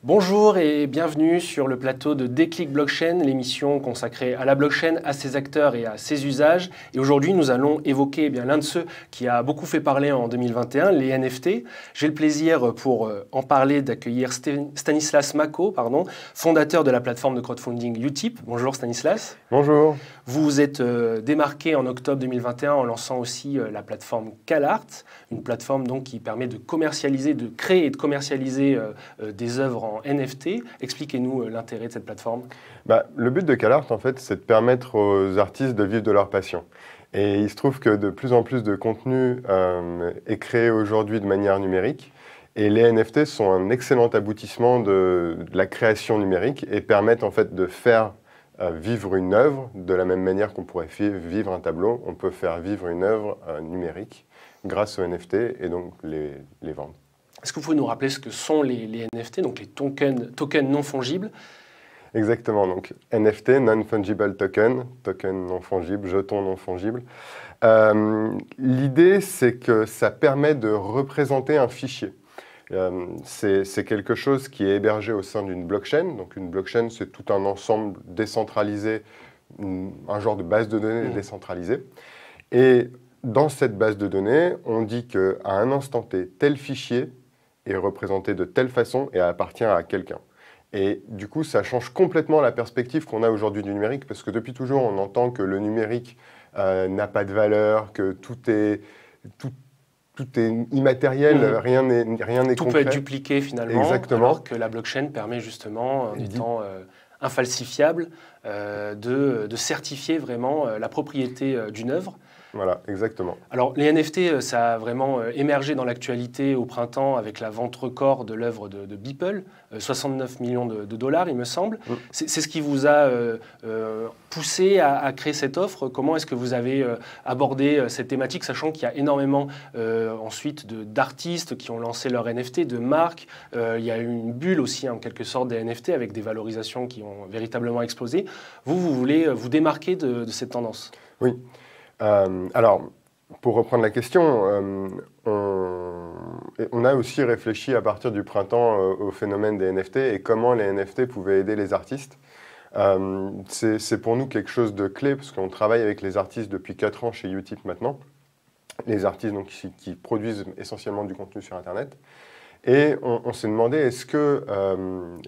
Bonjour et bienvenue sur le plateau de Déclic Blockchain, l'émission consacrée à la blockchain, à ses acteurs et à ses usages. Et aujourd'hui, nous allons évoquer l'un de ceux qui a beaucoup fait parler en 2021, les NFT. J'ai le plaisir pour en parler d'accueillir Stanislas Mako, fondateur de la plateforme de crowdfunding Utip. Bonjour Stanislas. Bonjour. Vous vous êtes démarqué en octobre 2021 en lançant aussi la plateforme CalArt, une plateforme donc qui permet de commercialiser, de créer et de commercialiser des œuvres en NFT. Expliquez-nous l'intérêt de cette plateforme. Le but de CalArt, en fait, c'est de permettre aux artistes de vivre de leur passion. Et il se trouve que de plus en plus de contenu est créé aujourd'hui de manière numérique. Et les NFT sont un excellent aboutissement de la création numérique et permettent en fait de faire vivre une œuvre de la même manière qu'on pourrait vivre un tableau. On peut faire vivre une œuvre numérique grâce aux NFT et donc les vendre. Est-ce que vous pouvez nous rappeler ce que sont les NFT, donc les tokens non fongibles? Exactement, donc NFT, non-fungible token, token non fongible, jeton non fongible. L'idée, c'est que ça permet de représenter un fichier. C'est quelque chose qui est hébergé au sein d'une blockchain. Donc une blockchain, c'est tout un ensemble décentralisé, un genre de base de données décentralisée. Et dans cette base de données, on dit qu'à un instant T, tel fichier est représenté de telle façon et appartient à quelqu'un. Et du coup, ça change complètement la perspective qu'on a aujourd'hui du numérique, parce que depuis toujours, on entend que le numérique n'a pas de valeur, que tout est immatériel, rien n'est concret. Tout peut être dupliqué finalement, exactement. Alors que la blockchain permet justement, en étant infalsifiable, de certifier vraiment la propriété d'une œuvre. Voilà, exactement. Alors, les NFT, ça a vraiment émergé dans l'actualité au printemps avec la vente record de l'œuvre de Beeple, 69 millions de dollars, il me semble. C'est ce qui vous a poussé à créer cette offre. Comment est-ce que vous avez abordé cette thématique, sachant qu'il y a énormément ensuite d'artistes qui ont lancé leur NFT, de marques. Il y a eu une bulle aussi, en quelque sorte, des NFT avec des valorisations qui ont véritablement explosé. Vous voulez vous démarquer de cette tendance? Oui. Alors, pour reprendre la question, on a aussi réfléchi à partir du printemps au phénomène des NFT et comment les NFT pouvaient aider les artistes. C'est pour nous quelque chose de clé parce qu'on travaille avec les artistes depuis 4 ans chez Utip maintenant. Les artistes donc, qui produisent essentiellement du contenu sur Internet. Et on s'est demandé, est-ce que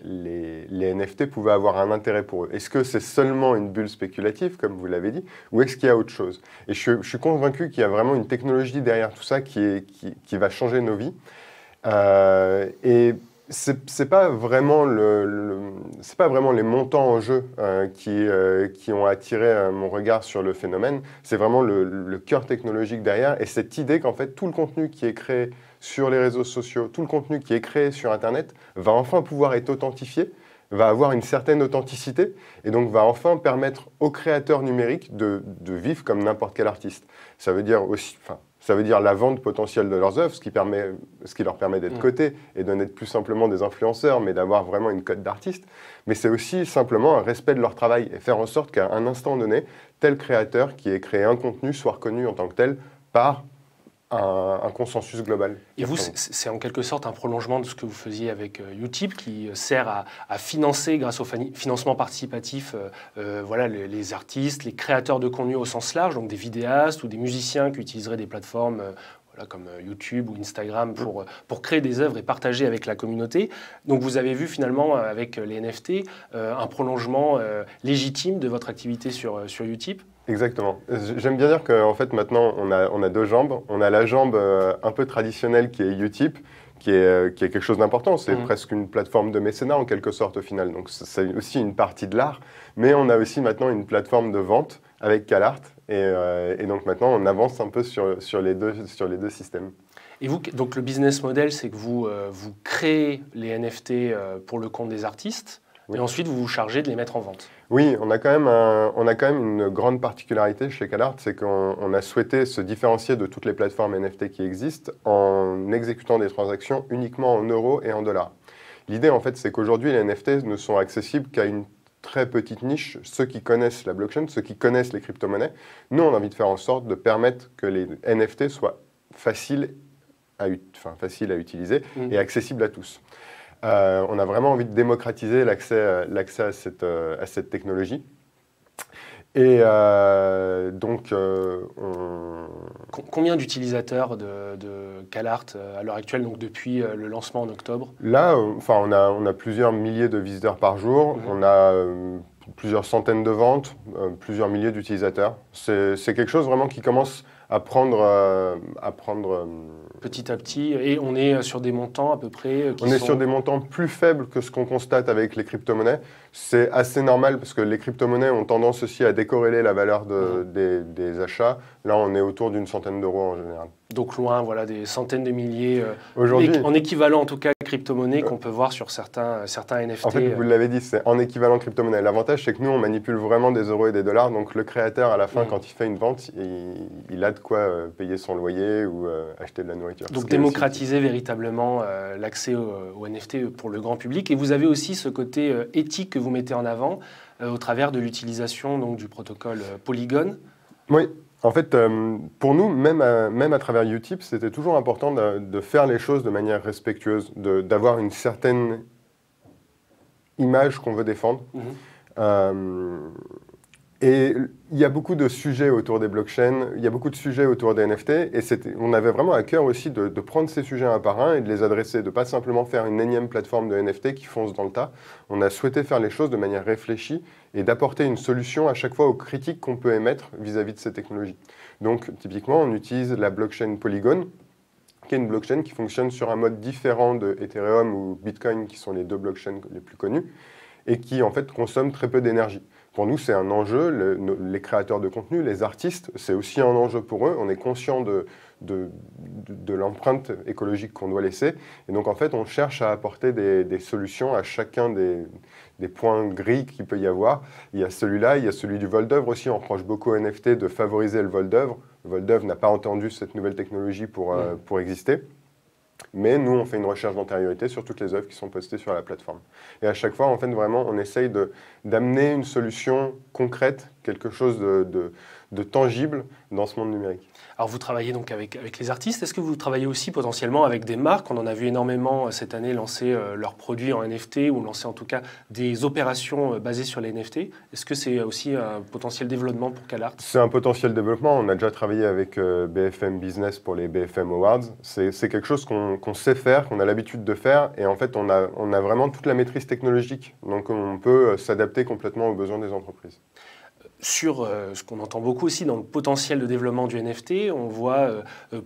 les NFT pouvaient avoir un intérêt pour eux? Est-ce que c'est seulement une bulle spéculative, comme vous l'avez dit, ou est-ce qu'il y a autre chose? Et je suis convaincu qu'il y a vraiment une technologie derrière tout ça qui va changer nos vies. Et c'est pas vraiment les montants en jeu qui ont attiré mon regard sur le phénomène. C'est vraiment le cœur technologique derrière et cette idée qu'en fait tout le contenu qui est créé sur les réseaux sociaux, tout le contenu qui est créé sur Internet va enfin pouvoir être authentifié, va avoir une certaine authenticité et donc va enfin permettre aux créateurs numériques de vivre comme n'importe quel artiste. Ça veut dire aussi, ça veut dire la vente potentielle de leurs œuvres, ce qui leur permet d'être cotés et de n'être plus simplement des influenceurs, mais d'avoir vraiment une cote d'artiste. Mais c'est aussi simplement un respect de leur travail et faire en sorte qu'à un instant donné, tel créateur qui ait créé un contenu soit reconnu en tant que tel par un consensus global. Et vous, c'est en quelque sorte un prolongement de ce que vous faisiez avec Utip, qui sert à financer, grâce au financement participatif, les artistes, les créateurs de contenu au sens large, donc des vidéastes ou des musiciens qui utiliseraient des plateformes comme YouTube ou Instagram pour créer des œuvres et partager avec la communauté. Donc vous avez vu finalement avec les NFT un prolongement légitime de votre activité sur Utip. Exactement. J'aime bien dire qu'en fait maintenant on a deux jambes. On a la jambe un peu traditionnelle qui est Utip, qui est quelque chose d'important. C'est presque une plateforme de mécénat en quelque sorte au final. Donc c'est aussi une partie de l'art. Mais on a aussi maintenant une plateforme de vente avec CalArt. Et donc maintenant on avance un peu sur les deux systèmes. Et vous, donc le business model, c'est que vous créez les NFT pour le compte des artistes. Oui. Et ensuite, vous vous chargez de les mettre en vente. Oui, on a quand même une grande particularité chez CalArt, c'est qu'on a souhaité se différencier de toutes les plateformes NFT qui existent en exécutant des transactions uniquement en euros et en dollars. L'idée, en fait, c'est qu'aujourd'hui, les NFT ne sont accessibles qu'à une très petite niche, ceux qui connaissent la blockchain, ceux qui connaissent les crypto-monnaies. Nous, on a envie de faire en sorte de permettre que les NFT soient faciles à utiliser et accessibles à tous. On a vraiment envie de démocratiser l'accès à cette technologie. Et donc, Combien d'utilisateurs de CalArt à l'heure actuelle, donc depuis le lancement en octobre? Là, on a plusieurs milliers de visiteurs par jour, on a plusieurs centaines de ventes, plusieurs milliers d'utilisateurs. C'est quelque chose vraiment qui commence à prendre petit à petit, et on est sur des montants à peu près on est sur des montants plus faibles que ce qu'on constate avec les crypto-monnaies. C'est assez normal parce que les crypto-monnaies ont tendance aussi à décorréler la valeur des achats. Là, on est autour d'une centaine d'euros en général. Donc loin, voilà, des centaines de milliers, aujourd'hui, en équivalent en tout cas crypto-monnaie qu'on peut voir sur certains NFT. En fait, vous l'avez dit, c'est en équivalent crypto-monnaie. L'avantage, c'est que nous, on manipule vraiment des euros et des dollars. Donc le créateur, à la fin, quand il fait une vente, il a de quoi payer son loyer ou acheter de la nourriture. Donc démocratiser véritablement l'accès aux NFT pour le grand public. Et vous avez aussi ce côté éthique que vous mettez en avant au travers de l'utilisation du protocole Polygon. Oui. En fait, pour nous, même à travers Utip, c'était toujours important de faire les choses de manière respectueuse, d'avoir une certaine image qu'on veut défendre. Et il y a beaucoup de sujets autour des blockchains, il y a beaucoup de sujets autour des NFT, et on avait vraiment à cœur aussi de prendre ces sujets un par un et de les adresser, de ne pas simplement faire une énième plateforme de NFT qui fonce dans le tas. On a souhaité faire les choses de manière réfléchie et d'apporter une solution à chaque fois aux critiques qu'on peut émettre vis-à-vis de ces technologies. Donc, typiquement, on utilise la blockchain Polygon, qui est une blockchain qui fonctionne sur un mode différent de Ethereum ou Bitcoin, qui sont les deux blockchains les plus connues, et qui, en fait, consomment très peu d'énergie. Pour nous, c'est un enjeu. Les créateurs de contenu, les artistes, c'est aussi un enjeu pour eux. On est conscient de l'empreinte écologique qu'on doit laisser. Et donc, en fait, on cherche à apporter des solutions à chacun des points gris qu'il peut y avoir. Il y a celui-là, il y a celui du vol d'œuvre aussi. On reproche beaucoup aux NFT de favoriser le vol d'œuvre. Le vol d'œuvre n'a pas entendu cette nouvelle technologie pour exister. Mais nous, on fait une recherche d'antériorité sur toutes les œuvres qui sont postées sur la plateforme. Et à chaque fois, en fait, vraiment, on essaye d'amener une solution concrète, quelque chose de tangible dans ce monde numérique. Alors vous travaillez donc avec les artistes. Est-ce que vous travaillez aussi potentiellement avec des marques? On en a vu énormément cette année lancer leurs produits en NFT ou lancer en tout cas des opérations basées sur les NFT. Est-ce que c'est aussi un potentiel développement pour CalArt? C'est un potentiel développement. On a déjà travaillé avec BFM Business pour les BFM Awards. C'est quelque chose qu'on sait faire, qu'on a l'habitude de faire. Et en fait, on a vraiment toute la maîtrise technologique. Donc on peut s'adapter complètement aux besoins des entreprises. Sur ce qu'on entend beaucoup aussi dans le potentiel de développement du NFT, on voit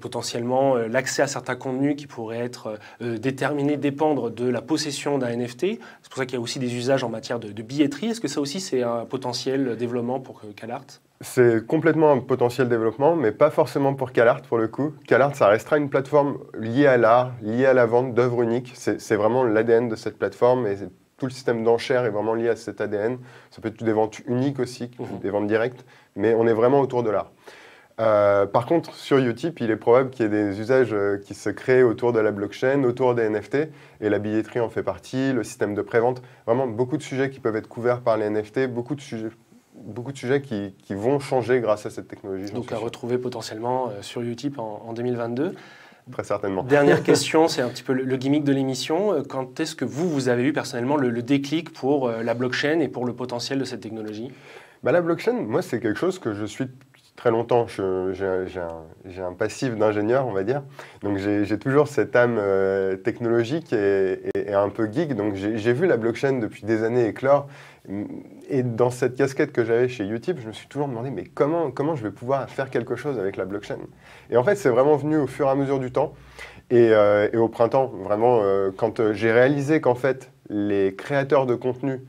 potentiellement l'accès à certains contenus qui pourraient être déterminés, dépendre de la possession d'un NFT. C'est pour ça qu'il y a aussi des usages en matière de billetterie. Est-ce que ça aussi c'est un potentiel développement pour CalArt? C'est complètement un potentiel développement, mais pas forcément pour CalArt pour le coup. CalArt, ça restera une plateforme liée à l'art, liée à la vente d'œuvres uniques. C'est vraiment l'ADN de cette plateforme et tout le système d'enchères est vraiment lié à cet ADN. Ça peut être des ventes uniques aussi, des ventes directes, mais on est vraiment autour de l'art. Par contre, sur Utip, il est probable qu'il y ait des usages qui se créent autour de la blockchain, autour des NFT, et la billetterie en fait partie, le système de prévente. Vraiment beaucoup de sujets qui peuvent être couverts par les NFT, beaucoup de sujets qui vont changer grâce à cette technologie. Donc à retrouver potentiellement sur Utip en 2022. Très certainement. Dernière question, c'est un petit peu le gimmick de l'émission. Quand est-ce que vous avez eu personnellement le déclic pour la blockchain et pour le potentiel de cette technologie? La blockchain, moi, c'est quelque chose que je suis depuis très longtemps. J'ai un passif d'ingénieur, on va dire. Donc j'ai toujours cette âme technologique et un peu geek. Donc j'ai vu la blockchain depuis des années éclore. Et dans cette casquette que j'avais chez Utip, je me suis toujours demandé mais comment je vais pouvoir faire quelque chose avec la blockchain? Et en fait, c'est vraiment venu au fur et à mesure du temps. Et au printemps, vraiment, quand j'ai réalisé qu'en fait, les créateurs de contenu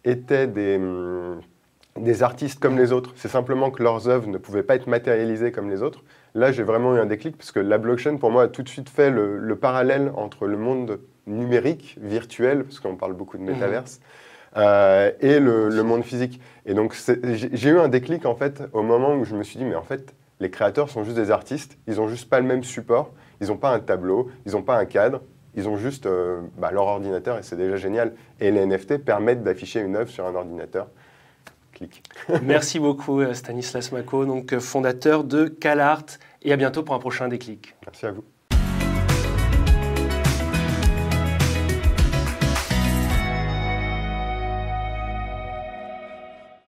étaient des artistes comme les autres, c'est simplement que leurs œuvres ne pouvaient pas être matérialisées comme les autres. Là, j'ai vraiment eu un déclic parce que la blockchain, pour moi, a tout de suite fait le parallèle entre le monde numérique, virtuel, parce qu'on parle beaucoup de métaverse, et le monde physique. Et donc, j'ai eu un déclic, en fait, au moment où je me suis dit, mais en fait, les créateurs sont juste des artistes, ils n'ont juste pas le même support, ils n'ont pas un tableau, ils n'ont pas un cadre, ils ont juste leur ordinateur et c'est déjà génial. Et les NFT permettent d'afficher une œuvre sur un ordinateur. Clic. Merci beaucoup Stanislas Mako, donc fondateur de CalArt, et à bientôt pour un prochain déclic. Merci à vous.